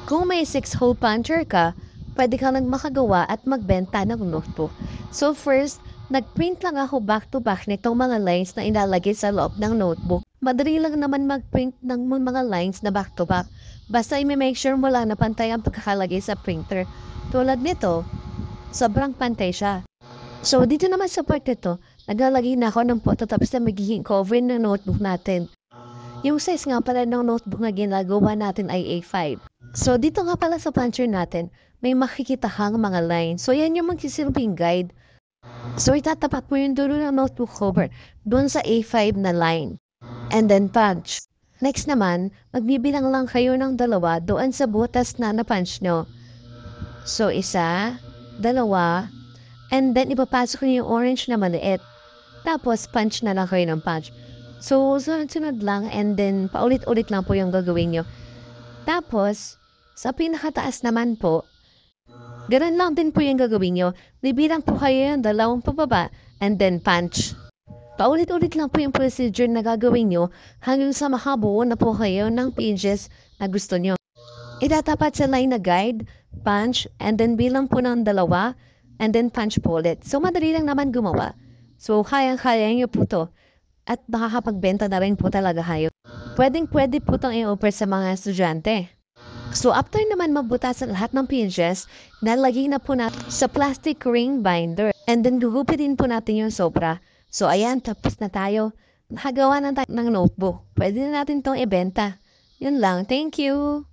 Kung may 6-hole puncher ka, pwede kang makagawa at magbenta ng notebook. So first, nagprint lang ako back-to-back nitong mga lines na ilalagay sa loob ng notebook. Madali lang naman magprint ng mga lines na back-to-back. Basta i-make sure mo lang na pantay ang pagkakalagay sa printer. Tulad nito, sobrang pantay siya. So dito naman sa part nito, naglalagay na ako ng photo tapos na magiging cover ng notebook natin. Yung size nga pala ng notebook na ginagawa natin ay A5. So, dito nga pala sa puncher natin, may makikita kang mga line. So, yan yung magsisilbing guide. So, itatapat mo yung dulo ng notebook cover doon sa A5 na line. And then punch. Next naman, magbibilang lang kayo ng dalawa doon sa butas na na-punch nyo. So, isa, dalawa, and then ipapasok nyo yung orange na maliit. Tapos, punch na lang kayo ng punch. So, sunod-sunod lang and then paulit-ulit lang po yung gagawin nyo. Tapos, sa pinakataas naman po, ganun lang din po yung gagawin nyo. Bibilang po kayo yung dalawang pababa and then punch. Paulit-ulit lang po yung procedure na gagawin nyo hanggang sa makabuo na po kayo ng pages na gusto nyo. Itatapat sa line na guide, punch, and then bilang po ng dalawa, and then punch po ulit. So, madali lang naman gumawa. So, kayang-kaya nyo po to. At makakapagbenta na rin po talaga kayo. Pwedeng-pwede po itong i-offer sa mga estudyante. So, after naman mabutasan lahat ng pages, nalagay na po natin sa plastic ring binder. And then, gugupitin po natin yung sobra. So, ayan, tapos na tayo. Nakagawa na tayo ng notebook. Pwede na natin itong ibenta. Yun lang. Thank you!